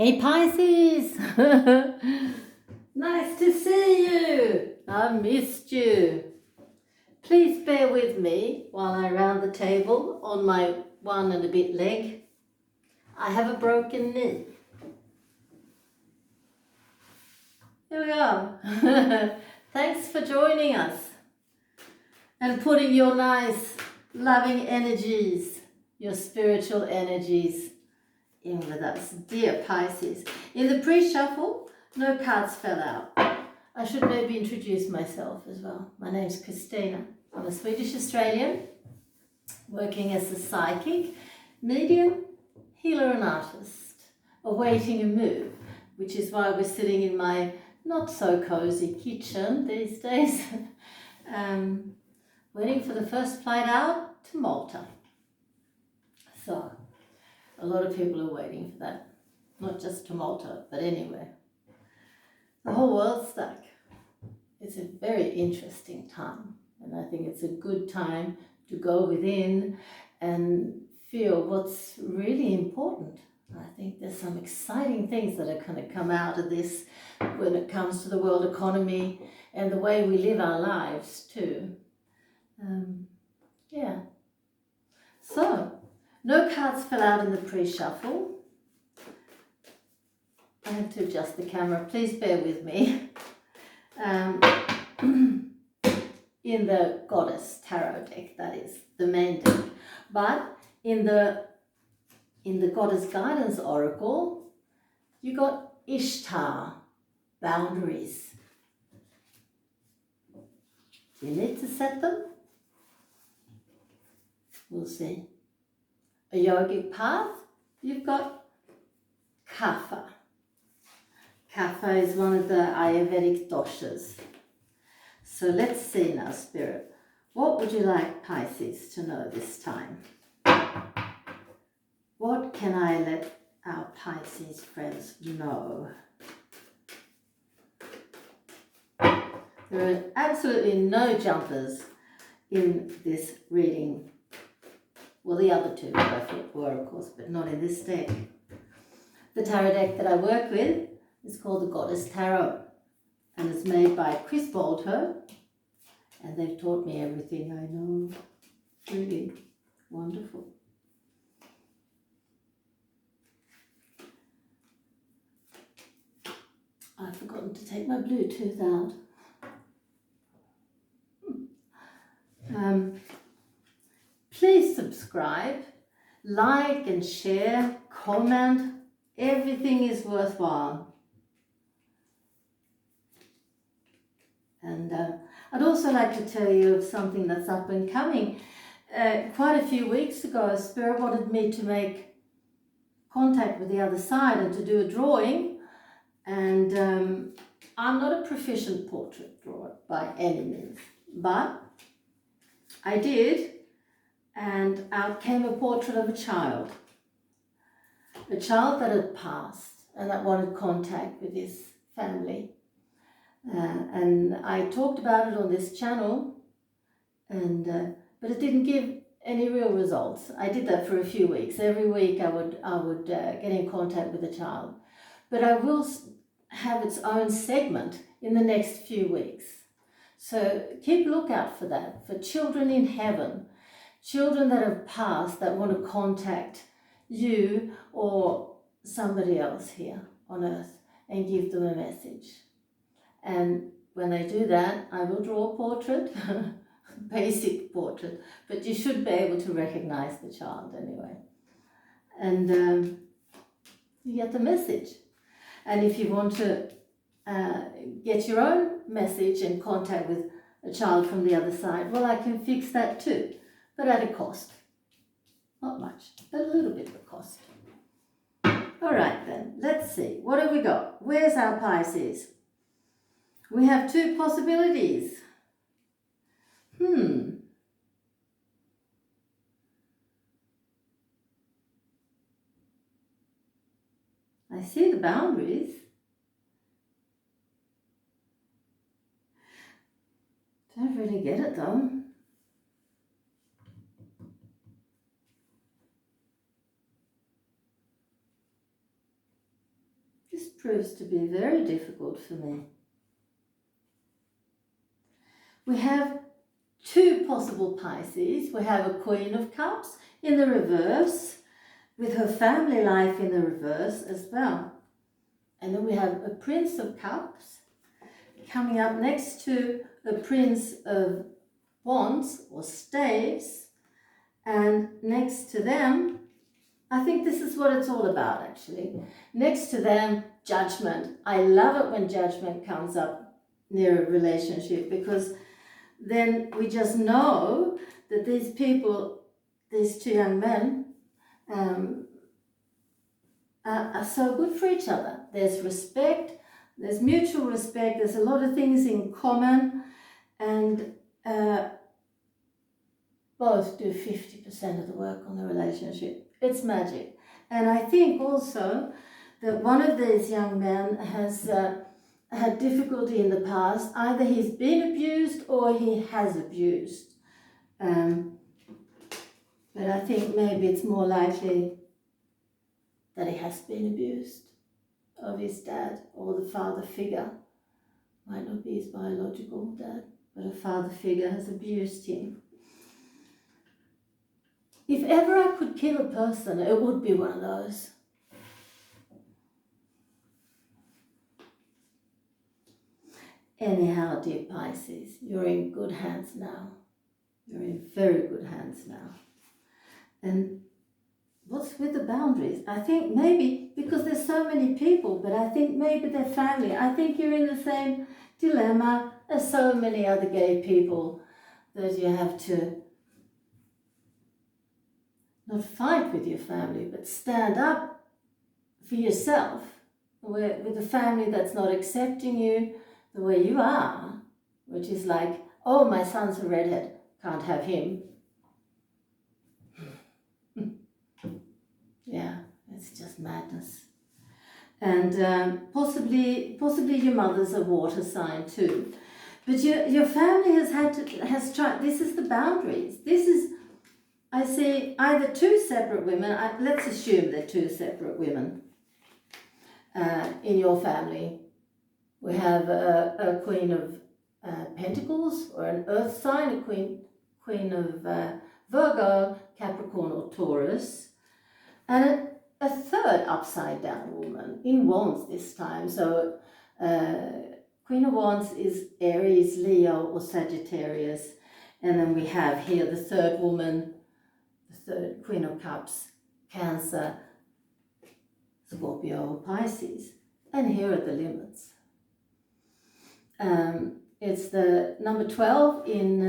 Hey Pisces! Nice to see you! I missed you. Please bear with me while I round the table on my 1 and a bit leg. I have a broken knee. Here we are. Thanks for joining us and putting your nice loving energies, your spiritual energies in with us, dear Pisces. In the pre-shuffle, no cards fell out. I should maybe introduce myself as well. My name's Christina. I'm a Swedish Australian, working as a psychic, medium, healer and artist, awaiting a move, which is why we're sitting in my not so cozy kitchen these days, waiting for the first flight out to Malta. So, a lot of people are waiting for that, not just to Malta, but anywhere. The whole world's stuck. It's a very interesting time, and I think it's a good time to go within and feel what's really important. I think there's some exciting things that are going to come out of this when it comes to the world economy and the way we live our lives too. Yeah. So, no cards fell out in the pre-shuffle. I have to adjust the camera, please bear with me. In the Goddess Tarot deck, that is, the main deck. But in the Goddess Guidance Oracle, you got Ishtar, boundaries. Do you need to set them? We'll see. A yogic path, you've got Kapha. Kapha is one of the Ayurvedic doshas. So let's see now, Spirit. What would you like Pisces to know this time? What can I let our Pisces friends know? There are absolutely no jumpers in this reading. Well, the other two were, of course, but not in this deck. The tarot deck that I work with is called the Goddess Tarot, and it's made by Chris Bolter, and they've taught me everything I know. Really wonderful. I've forgotten to take my Bluetooth out. Please subscribe, like and share, comment. Everything is worthwhile. And I'd also like to tell you of something that's up and coming. Quite a few weeks ago, Spirit wanted me to make contact with the other side and to do a drawing. And I'm not a proficient portrait drawer by any means, but I did, and out came a portrait of a child that had passed and that wanted contact with his family. And I talked about it on this channel, and but it didn't give any real results. I did that for a few weeks. Every week I would get in contact with a child, but I will have its own segment in the next few weeks. So keep lookout for that, for children in heaven, children that have passed that want to contact you or somebody else here on earth and give them a message. And when they do that, I will draw a portrait, basic portrait, but you should be able to recognize the child anyway. And you get the message. And if you want to get your own message and contact with a child from the other side, well, I can fix that too, but at a cost. Not much, but a little bit of a cost. All right then, let's see. What have we got? Where's our Pisces? We have two possibilities. I see the boundaries. Don't really get it though. This proves to be very difficult for me. We have two possible Pisces. We have a Queen of Cups in the reverse, with her family life in the reverse as well. And then we have a Prince of Cups coming up next to the Prince of Wands or Staves, and next to them, I think this is what it's all about actually. Next to them, Judgment. I love it when Judgment comes up near a relationship, because then we just know that these people, these two young men, are so good for each other. There's respect, there's mutual respect, there's a lot of things in common, and both do 50% of the work on the relationship. It's magic. And I think also that one of these young men has had difficulty in the past. Either he's been abused or he has abused. But I think maybe it's more likely that he has been abused of his dad or the father figure. Might not be his biological dad, but a father figure has abused him. If ever I could kill a person, it would be one of those. Anyhow, dear Pisces, you're in good hands now. You're in very good hands now. And what's with the boundaries? I think maybe, because there's so many people, but I think maybe they're family. I think you're in the same dilemma as so many other gay people, that you have to not fight with your family, but stand up for yourself with a family that's not accepting you the way you are, which is like, oh, my son's a redhead, can't have him. Yeah, it's just madness. And possibly your mother's a water sign too. But your family has tried, this is the boundaries. This is, I see either two separate women, let's assume they're two separate women in your family. We have a Queen of Pentacles, or an Earth sign, a Queen of Virgo, Capricorn or Taurus, and a third upside down woman in Wands this time. So Queen of Wands is Aries, Leo or Sagittarius, and then we have here the third woman, the third Queen of Cups, Cancer, Scorpio, Pisces, and here are the limits. It's the number 12 in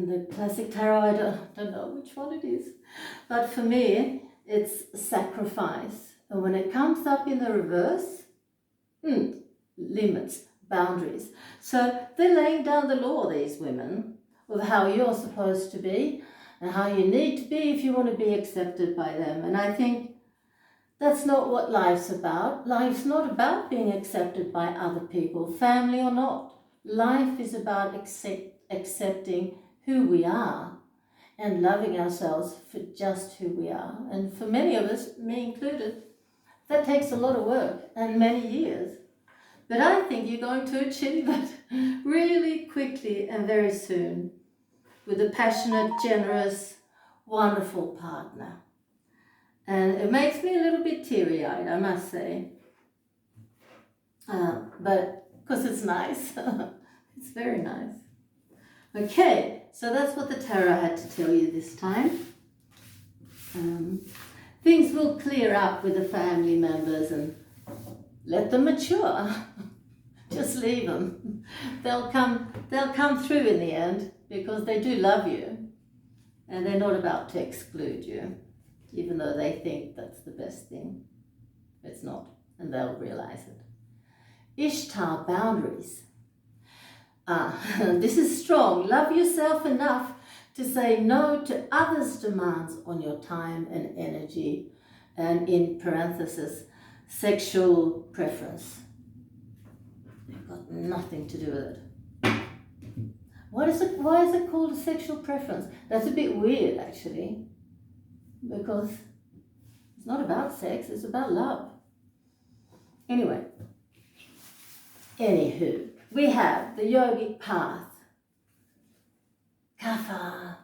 the classic tarot. I don't know which one it is, but for me it's sacrifice. And when it comes up in the reverse, limits, boundaries. So they're laying down the law, these women, of how you're supposed to be and how you need to be if you want to be accepted by them. And I think that's not what life's about. Life's not about being accepted by other people, family or not. Life is about accepting who we are and loving ourselves for just who we are. And for many of us, me included, that takes a lot of work and many years. But I think you're going to achieve it really quickly and very soon with a passionate, generous, wonderful partner. And it makes me a little bit teary-eyed, I must say. But because it's nice. It's very nice. Okay, so that's what the tarot had to tell you this time. Things will clear up with the family members, and let them mature. Just leave them. They'll come through in the end, because they do love you, and they're not about to exclude you, even though they think that's the best thing. It's not, and they'll realize it. Ishtar, boundaries. This is strong. Love yourself enough to say no to others' demands on your time and energy, and in parenthesis, sexual preference. They've got nothing to do with it. Why is it called a sexual preference? That's a bit weird, actually, because it's not about sex, it's about love. Anywho, we have the yogic path, kapha,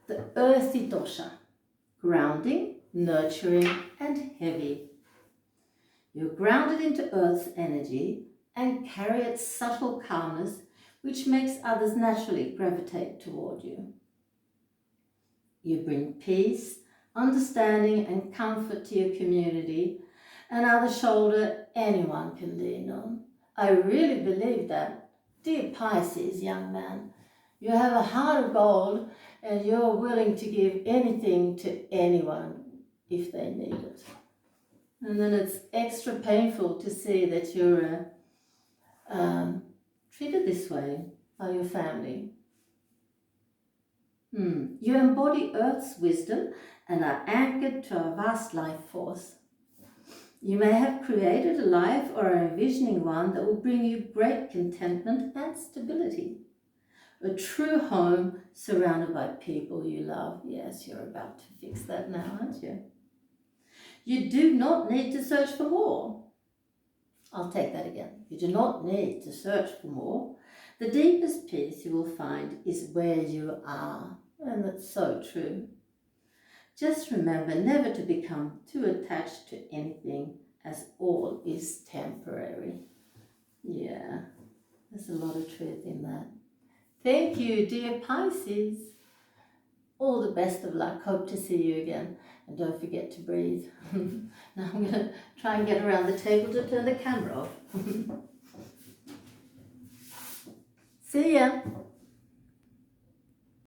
the earthy dosha, grounding, nurturing and heavy. You're grounded into Earth's energy and carry its subtle calmness, which makes others naturally gravitate toward you. You bring peace, understanding and comfort to your community, and are the shoulder anyone can lean on. I really believe that. Dear Pisces, young man, you have a heart of gold and you're willing to give anything to anyone if they need it. And then it's extra painful to see that you're treated this way by your family. You embody Earth's wisdom and are anchored to a vast life force. You may have created a life or are envisioning one that will bring you great contentment and stability. A true home surrounded by people you love. Yes, you're about to fix that now, aren't you? You do not need to search for more. I'll take that again. You do not need to search for more. The deepest peace you will find is where you are. And that's so true. Just remember never to become too attached to anything, as all is temporary. Yeah, there's a lot of truth in that. Thank you, dear Pisces. All the best of luck. Hope to see you again. And don't forget to breathe. Now I'm going to try and get around the table to turn the camera off. See ya.